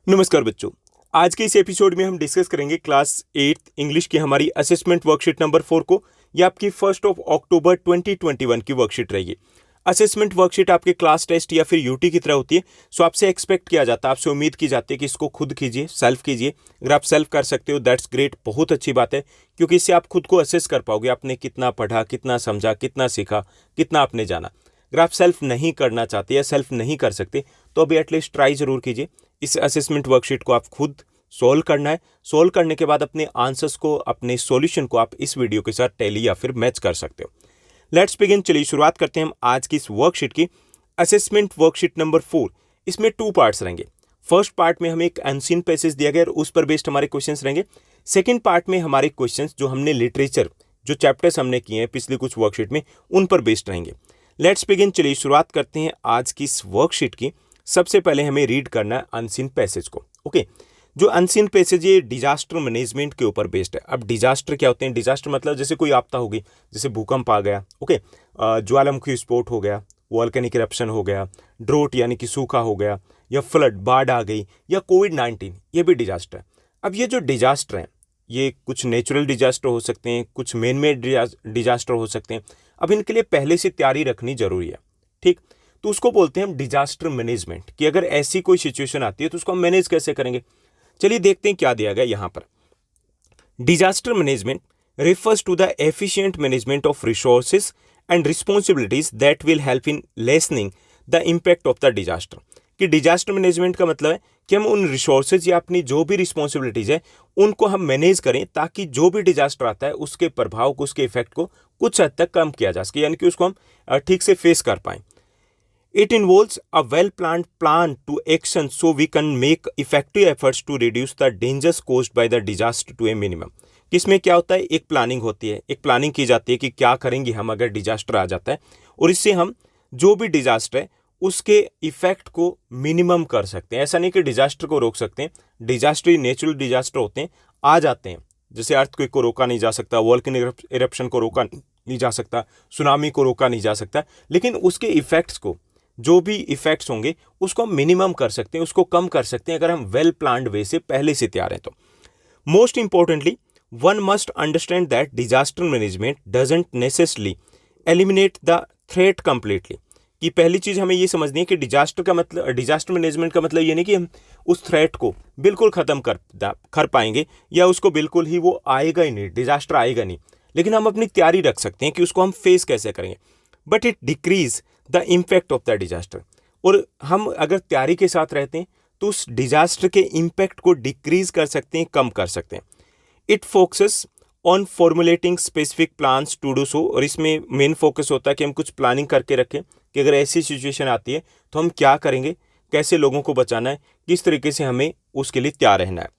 नमस्कार बच्चों। आज के इस एपिसोड में हम डिस्कस करेंगे क्लास 8 इंग्लिश की हमारी असेसमेंट वर्कशीट नंबर 4 को। यह आपकी 1 अक्टूबर 2021 की वर्कशीट रहेगी। असेसमेंट वर्कशीट आपके क्लास टेस्ट या फिर यूटी की तरह होती है। सो आपसे एक्सपेक्ट किया जाता है, आपसे उम्मीद की जाती है कि इसको खुद कीजिए, सेल्फ कीजिए। अगर आप सेल्फ कर सकते हो दैट्स ग्रेट, बहुत अच्छी बात है, क्योंकि इससे आप खुद को असेस कर पाओगे आपने कितना पढ़ा, कितना समझा, कितना सीखा, कितना आपने जाना। अगर आप सेल्फ नहीं करना चाहते या सेल्फ नहीं कर सकते तो अभी एटलीस्ट ट्राई जरूर कीजिए। इस असेसमेंट वर्कशीट को आप खुद सोल्व करना है। सोल्व करने के बाद अपने आंसर्स को, अपने सॉल्यूशन को आप इस वीडियो के साथ टैली या फिर मैच कर सकते हो। Let's begin. चलिए शुरुआत करते हैं हम आज की इस वर्कशीट की। असेसमेंट वर्कशीट नंबर 4, इसमें 2 पार्ट्स रहेंगे। फर्स्ट पार्ट में हमें एक अनसीन पैसेज दिया गया और उस पर बेस्ड हमारे क्वेश्चंस रहेंगे। सेकंड पार्ट में हमारे क्वेश्चंस जो हमने लिटरेचर, जो चैप्टर्स हमने किए हैं पिछली कुछ वर्कशीट में, उन पर बेस्ड रहेंगे। Let's begin. चलिए शुरुआत करते हैं आज की इस वर्कशीट की। सबसे पहले हमें रीड करना है अनसीन पैसेज को। ओके, जो अनसीन पैसेज ये डिजास्टर मैनेजमेंट के ऊपर बेस्ड है। अब डिजास्टर क्या होते हैं? डिजास्टर मतलब जैसे कोई आपदा होगी, जैसे भूकंप आ गया, ओके, ज्वालामुखी विस्फोट हो गया, वॉल्केनिक इरप्शन हो गया, ड्रोट यानी कि सूखा हो गया, या फ्लड, बाढ़ आ गई, या कोविड-19, ये भी डिजास्टर है। अब ये जो डिजास्टर हैं, ये कुछ नेचुरल डिजास्टर हो सकते हैं, कुछ मैन मेड डिजास्टर हो सकते हैं। अब इनके लिए पहले से तैयारी रखनी जरूरी है, ठीक। तो उसको बोलते हैं हम डिजास्टर मैनेजमेंट, कि अगर ऐसी कोई सिचुएशन आती है तो उसको हम मैनेज कैसे करेंगे। चलिए देखते हैं क्या दिया गया यहां पर। Disaster management refers to the efficient management of resources and responsibilities that will help in lessening the impact of the disaster। कि डिजास्टर मैनेजमेंट का मतलब है कि हम उन रिसोर्सेज या अपनी जो भी रिस्पॉन्सिबिलिटीज है उनको हम मैनेज करें, ताकि जो भी डिजास्टर आता है उसके प्रभाव को, उसके इफेक्ट को कुछ हद तक कम किया जा सके, यानी कि उसको हम ठीक से फेस कर पाएं। It involves a well-planned plan to action so we can make effective efforts to reduce the dangers caused by the disaster to a minimum। इसमें क्या होता है? एक प्लानिंग होती है, एक प्लानिंग की जाती है कि क्या करेंगे हम अगर डिजास्टर आ जाता है, और इससे हम जो भी डिजास्टर है उसके इफेक्ट को मिनिमम कर सकते हैं। ऐसा नहीं कि डिजास्टर को रोक सकते हैं, डिजास्टर नेचुरल डिजास्टर होते हैं, आ जाते हैं। जैसे अर्थक्वेक को रोका नहीं जा सकता, वोल्केनिक इरप्शन को रोका नहीं जा सकता, सुनामी को रोका नहीं जा सकता, लेकिन उसके इफेक्ट्स को, जो भी इफेक्ट्स होंगे उसको हम मिनिमम कर सकते हैं, उसको कम कर सकते हैं अगर हम वेल प्लान्ड वे से पहले से तैयार हैं तो। Most importantly one must understand that disaster management doesn't necessarily eliminate the threat completely. कि पहली चीज हमें ये समझनी है कि डिजास्टर मैनेजमेंट का मतलब ये नहीं कि हम उस थ्रेट को बिल्कुल खत्म कर पाएंगे, या उसको बिल्कुल ही वो आएगा ही नहीं, डिजास्टर आएगा नहीं, लेकिन हम अपनी तैयारी रख सकते हैं कि उसको हम फेस कैसे करेंगे। But it decrease the impact of the disaster. और हम अगर तैयारी के साथ रहते हैं तो उस डिजास्टर के इम्पैक्ट को डिक्रीज कर सकते हैं, कम कर सकते हैं। It focuses on formulating specific plans to do so. और इसमें मेन फोकस होता है कि हम कुछ प्लानिंग करके रखें कि अगर ऐसी सिचुएशन आती है तो हम क्या करेंगे, कैसे लोगों को बचाना है, किस तरीके से हमें उसके लिए तैयार रहना है।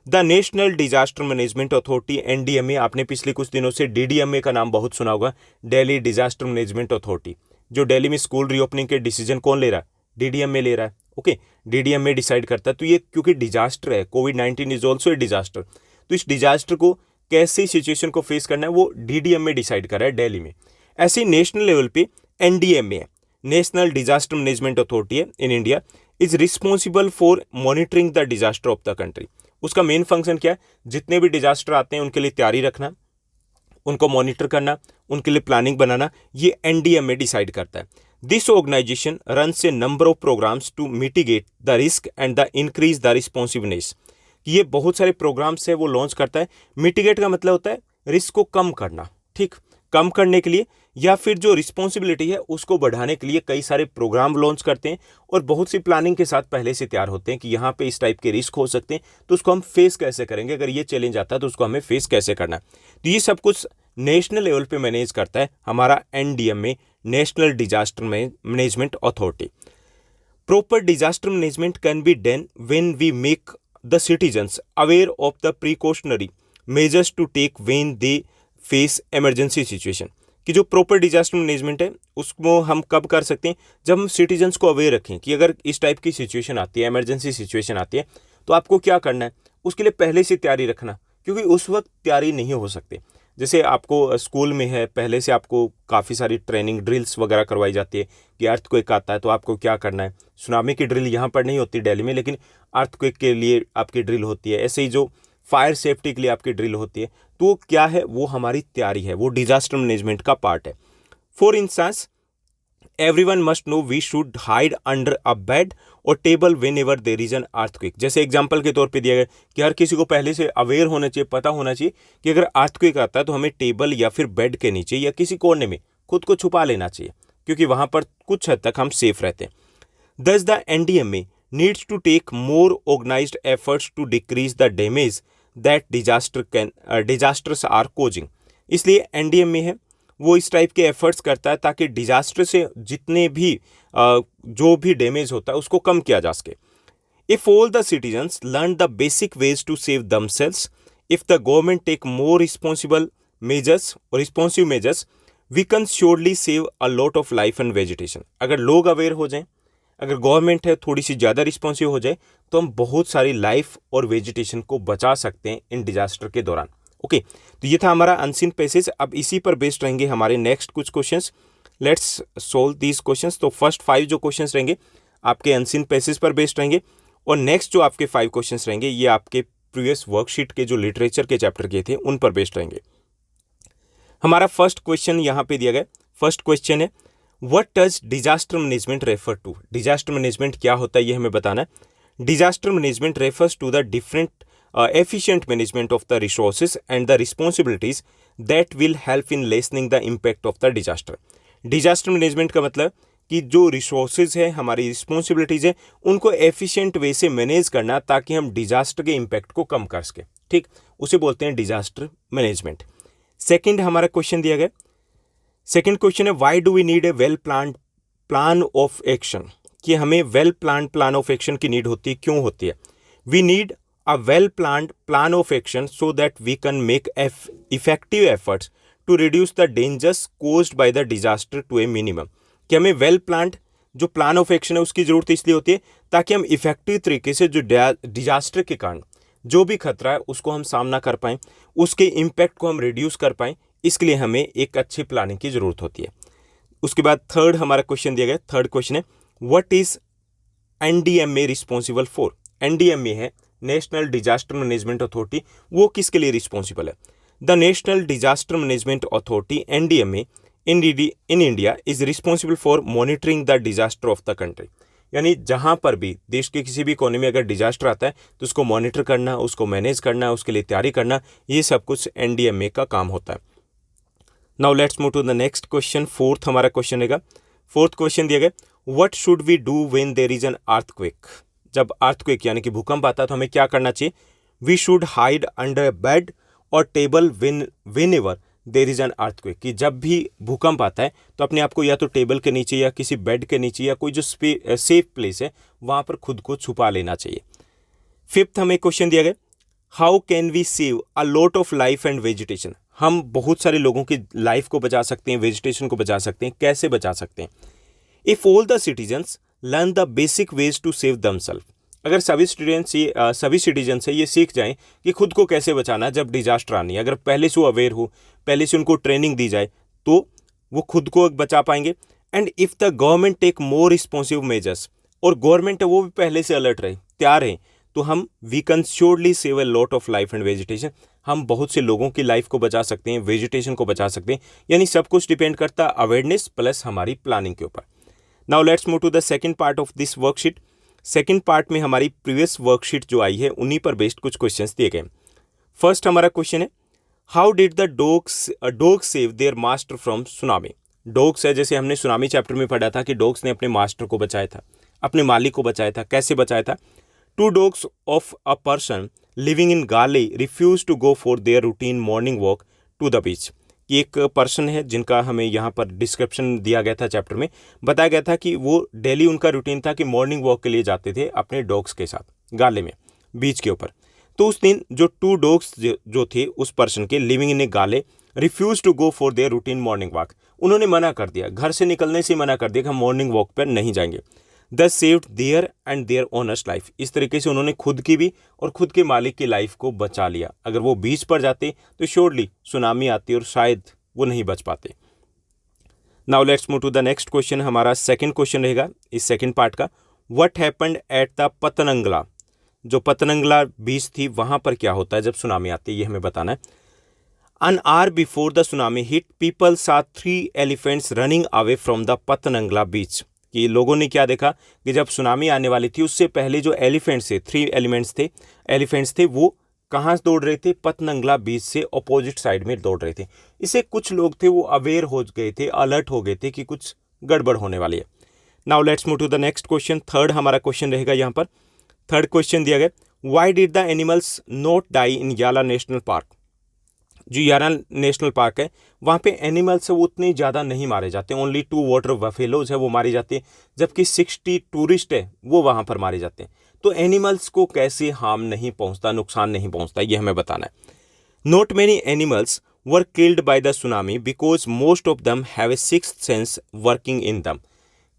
The national disaster management authority, NDMA, आपने पिछले कुछ दिनों से डीडीएमए का नाम बहुत सुना होगा, दिल्ली डिजास्टर मैनेजमेंट अथॉरिटी। जो दिल्ली में स्कूल रीओपनिंग के डिसीजन कौन ले रहा है? डीडीएमए ले रहा है। ओके, डीडीएमए डिसाइड करता है। तो ये क्योंकि डिजास्टर है, कोविड-19 इज ऑल्सो ए डिजास्टर, तो इस डिजास्टर को कैसे सिचुएशन को फेस करना है वो डीडीएमए डिसाइड कर रहा है दिल्ली में। ऐसे नेशनल लेवल पे एनडीएमए है, नेशनल डिजास्टर मैनेजमेंट अथॉरिटी है in India, is responsible for monitoring the disaster of the country. उसका मेन फंक्शन क्या है? जितने भी डिजास्टर आते हैं उनके लिए तैयारी रखना, उनको मॉनिटर करना, उनके लिए प्लानिंग बनाना, ये एनडीएमए डिसाइड करता है। This organization runs a number of programs to mitigate the risk and the increase the responsiveness. ये बहुत सारे प्रोग्राम्स है वो लॉन्च करता है। मिटिगेट का मतलब होता है रिस्क को कम करना, ठीक, कम करने के लिए, या फिर जो रिस्पॉन्सिबिलिटी है उसको बढ़ाने के लिए कई सारे प्रोग्राम लॉन्च करते हैं, और बहुत सी प्लानिंग के साथ पहले से तैयार होते हैं कि यहाँ पे इस टाइप के रिस्क हो सकते हैं, तो उसको हम फेस कैसे करेंगे, अगर ये चैलेंज आता है तो उसको हमें फेस कैसे करना है। तो ये सब कुछ नेशनल लेवल पे मैनेज करता है हमारा NDMA, national disaster management authority. Proper disaster management can be done when we make the citizens aware of the precautionary measures to take when they face emergency situation। कि जो proper disaster management है उसको हम कब कर सकते हैं? जब हम सिटीजन्स को अवेयर रखें कि अगर इस टाइप की सिचुएशन आती है, इमरजेंसी सिचुएशन आती है, तो आपको क्या करना है, उसके लिए पहले से तैयारी रखना, क्योंकि उस वक्त तैयारी नहीं हो सकती। जैसे आपको स्कूल में है, पहले से आपको काफ़ी सारी ट्रेनिंग ड्रिल्स वगैरह करवाई जाती है कि अर्थक्वेक आता है तो आपको क्या करना है। सुनामी की ड्रिल यहाँ पर नहीं होती दिल्ली में, लेकिन अर्थक्वेक के लिए आपकी ड्रिल होती है, ऐसे ही जो फायर सेफ्टी के लिए आपकी ड्रिल होती है, तो क्या है, वो हमारी तैयारी है, वो डिजास्टर मैनेजमेंट का पार्ट है। For instance, everyone must know we should hide under a bed और table whenever there is an earthquake. जैसे एग्जांपल के तौर पे दिया गया कि हर किसी को पहले से अवेयर होना चाहिए, पता होना चाहिए कि अगर अर्थक्वेक आता है तो हमें टेबल या फिर बेड के नीचे या किसी कोने में खुद को छुपा लेना चाहिए, क्योंकि वहां पर कुछ हद तक हम सेफ रहते हैं। Thus, the NDMA needs to take more organized efforts to decrease the damage that disasters are causing. इसलिए NDMA है वो इस टाइप के एफर्ट्स करता है ताकि डिजास्टर से जितने भी जो भी डैमेज होता है उसको कम किया जा सके। If all the citizens learn the basic ways to save themselves, if the government take more responsive measures, we can surely save a lot of life and vegetation. अगर लोग अवेयर हो जाएं, अगर गवर्नमेंट है थोड़ी सी ज़्यादा रिस्पॉन्सिव हो जाए, तो हम बहुत सारी लाइफ और वेजिटेशन को बचा सकते हैं इन डिजास्टर के दौरान। ओके, तो ये था हमारा अनसीन पैसेज। अब इसी पर बेस्ड रहेंगे हमारे नेक्स्ट कुछ questions. Let's solve these questions. तो फर्स्ट 5 जो क्वेश्चंस रहेंगे आपके अनसीन पैसेज पर बेस्ड रहेंगे, और नेक्स्ट जो आपके 5 क्वेश्चंस रहेंगे ये आपके प्रीवियस वर्कशीट के जो लिटरेचर के चैप्टर के थे उन पर बेस्ड रहेंगे। हमारा फर्स्ट क्वेश्चन यहाँ पे दिया गया। फर्स्ट क्वेश्चन है, what does disaster management refer to. Disaster management क्या होता है ये हमें बताना है। Disaster management refers to the different efficient management of the resources and the responsibilities that will help in lessening the impact of the disaster. Disaster management का मतलब कि जो रिसोर्सेज है, हमारी रिस्पॉन्सिबिलिटीज है, उनको एफिशिएंट वे से मैनेज करना ताकि हम डिजास्टर के इम्पैक्ट को कम कर सकें। ठीक, उसे बोलते हैं डिजास्टर मैनेजमेंट। सेकंड हमारा क्वेश्चन दिया गया। सेकंड क्वेश्चन है, why do we need a well planned plan of action. कि हमें well planned plan of action की नीड होती है, क्यों होती है। We need a well-planned plan of action so that we can make effective efforts to reduce the dangers caused by the disaster to a minimum. कि हमें well planned जो plan of action है उसकी ज़रूरत इसलिए होती है ताकि हम इफेक्टिव तरीके से जो डिजास्टर के कारण जो भी खतरा है उसको हम सामना कर पाएँ, उसके इम्पैक्ट को हम रिड्यूस कर पाएँ। इसके लिए हमें एक अच्छी प्लानिंग की ज़रूरत होती है। उसके बाद थर्ड हमारा क्वेश्चन दिया गया। थर्ड क्वेश्चन है, what is NDMA responsible for. NDMA है नेशनल डिजास्टर मैनेजमेंट अथॉरिटी, वो किसके लिए रिस्पॉन्सिबल है। The national disaster management authority NDMA in India is responsible for monitoring the disaster of the country. यानी जहाँ पर भी देश के किसी भी कोने में अगर डिजास्टर आता है तो उसको मॉनिटर करना, उसको मैनेज करना, उसके लिए तैयारी करना, ये सब कुछ NDMA का काम होता है। Now let's move to the next question. Fourth हमारा क्वेश्चन रहेगा। फोर्थ क्वेश्चन दिया गया, what should we do when there is an earthquake. जब अर्थक्वेक यानी कि भूकंप आता है तो हमें क्या करना चाहिए। We should hide under bed और table whenever there is an earthquake. कि जब भी भूकंप आता है तो अपने आप को या तो टेबल के नीचे या किसी बेड के नीचे या कोई जो सेफ प्लेस है वहाँ पर खुद को छुपा लेना चाहिए। फिफ्थ हमें क्वेश्चन दिया गया, how can we save a lot of life and vegetation. हम बहुत सारे लोगों की लाइफ को बचा सकते हैं, वेजिटेशन को बचा सकते हैं। कैसे बचा सकते हैं। If all the citizens learn the basic ways to save themselves. अगर सभी सिटीजन से ये सीख जाएं कि खुद को कैसे बचाना जब डिजास्टर आनी है, अगर पहले से वो अवेयर हो, पहले से उनको ट्रेनिंग दी जाए तो वो खुद को बचा पाएंगे। And if the government take more responsive measures, और गवर्नमेंट है वो भी पहले से अलर्ट रहे, तैयार हैं, तो हम we can surely save a lot of life and vegetation. हम बहुत से लोगों की लाइफ को बचा सकते हैं, वेजिटेशन को बचा सकते हैं। यानी सब कुछ डिपेंड करता है अवेयरनेस प्लस हमारी प्लानिंग के ऊपर। Now let's move to the second part of this worksheet. Second part में हमारी प्रीवियस वर्कशीट जो आई है उन्हीं पर बेस्ड कुछ क्वेश्चंस दिए गए। फर्स्ट हमारा क्वेश्चन है, how did the dog save their master from tsunami. Dogs है, जैसे हमने सुनामी चैप्टर में पढ़ा था कि डॉग्स ने अपने मास्टर को बचाया था, अपने मालिक को बचाया था। कैसे बचाया था। 2 dogs of a person living in Gali refused to go for their routine morning walk to the beach. कि एक पर्सन है जिनका हमें यहाँ पर डिस्क्रिप्शन दिया गया था, चैप्टर में बताया गया था कि वो डेली उनका रूटीन था कि मॉर्निंग वॉक के लिए जाते थे अपने डॉग्स के साथ गाले में, बीच के ऊपर। तो उस दिन जो 2 dogs जो थे उस पर्सन के living in a Galle refuse to go for their routine morning walk. उन्होंने मना कर दिया, घर से निकलने से मना कर दिया कि हम मॉर्निंग वॉक पर नहीं जाएंगे। Thus saved their and their owner's life. इस तरीके से उन्होंने खुद की भी और खुद के मालिक की लाइफ को बचा लिया। अगर वो बीच पर जाते तो श्योरली सुनामी आती और शायद वो नहीं बच पाते। Now let's move to the next question. हमारा सेकंड क्वेश्चन रहेगा इस सेकंड पार्ट का, what happened at the Patanangala जो पतनंगला बीच थी वहाँ पर क्या होता है जब सुनामी आती है, ये हमें बताना है। An hour before the tsunami hit, people saw 3 elephants running away from the पतनंगला बीच। कि लोगों ने क्या देखा कि जब सुनामी आने वाली थी उससे पहले जो एलिफेंट्स थे, 3 एलिफेंट्स थे वो कहाँ दौड़ रहे थे, पतनंगला बीच से अपोजिट साइड में दौड़ रहे थे। इससे कुछ लोग थे वो अवेयर हो गए थे, अलर्ट हो गए थे कि कुछ गड़बड़ होने वाली है। Now let's move to the next question. Third हमारा क्वेश्चन रहेगा यहाँ पर। थर्ड क्वेश्चन दिया गया, why did the animals not die in Yala national park. जो याला नेशनल पार्क है वहाँ पे एनिमल्स है वो उतने ज़्यादा नहीं मारे जाते, ओनली 2 वाटर बफेलोज है वो मारी जाती है, जबकि 60 टूरिस्ट है वो वहाँ पर मारे जाते हैं। तो एनिमल्स को कैसे हार्म नहीं पहुँचता, नुकसान नहीं पहुँचता, ये हमें बताना है। Not many animals were killed by the tsunami because most of them have a sixth sense working in दम।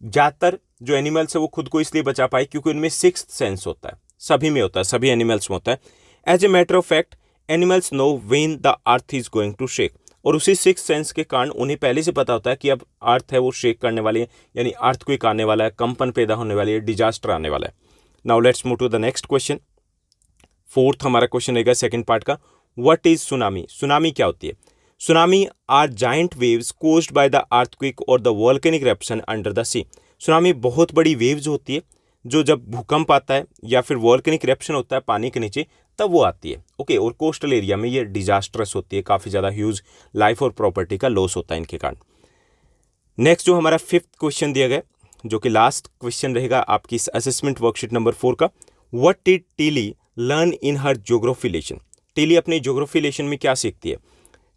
ज़्यादातर जो एनिमल्स है वो खुद को इसलिए बचा पाए क्योंकि उनमें सिक्स्थ सेंस होता है, सभी में होता है, सभी एनिमल्स में होता है। As a matter of fact animals know when the earth is going to shake, और उसी सिक्स्थ सेंस के कारण उन्हें पहले से पता होता है कि अब अर्थ है वो शेक करने वाली है, यानी अर्थक्वेक आने वाला है, कंपन पैदा होने वाली है, डिजास्टर आने वाला है। Now let's move to the next question. Fourth हमारा क्वेश्चन रहेगा सेकंड पार्ट का, व्हाट इज सुनामी। सुनामी क्या होती है। Tsunami are giant waves caused by the earthquake और the volcanic eruption under the sea. Tsunami बहुत बड़ी वेव्स होती है जो जब भूकंप आता है या फिर वोल्केनिक इरप्शन होता है पानी के नीचे तब वो आती है। ओके, और कोस्टल एरिया में ये डिजास्टरस होती है, काफ़ी ज़्यादा ह्यूज लाइफ और प्रॉपर्टी का लॉस होता है इनके कारण। नेक्स्ट जो हमारा फिफ्थ क्वेश्चन दिया गया जो कि लास्ट क्वेश्चन रहेगा आपकी असेसमेंट वर्कशीट नंबर 4 का, what did Tilly learn in her geography lesson. Tilly अपने ज्योग्राफी लेसन में क्या सीखती है।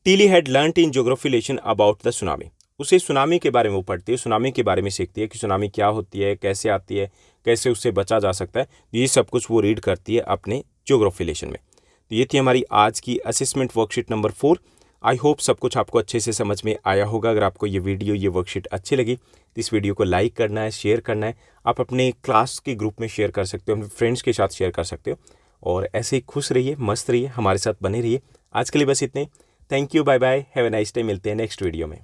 Tilly had learned in geography lesson about the tsunami. उसे सुनामी के बारे में वो पढ़ती है, सुनामी के बारे में सीखती है कि सुनामी क्या होती है, कैसे आती है, कैसे उससे बचा जा सकता है। ये सब कुछ वो रीड करती है अपने ज्योग्राफी लेसन में। तो ये थी हमारी आज की assessment worksheet number 4। I hope सब कुछ आपको अच्छे से समझ में आया होगा। अगर आपको ये वीडियो, ये वर्कशीट अच्छी लगी तो इस वीडियो को लाइक करना है, शेयर करना है। आप अपने क्लास के ग्रुप में शेयर कर सकते हो, अपने फ्रेंड्स के साथ शेयर कर सकते हो। और ऐसे ही खुश रहिए, मस्त रहिए, हमारे साथ बने रहिए। आज के लिए बस इतने। Thank you, bye bye, have a nice day. मिलते हैं नेक्स्ट वीडियो में।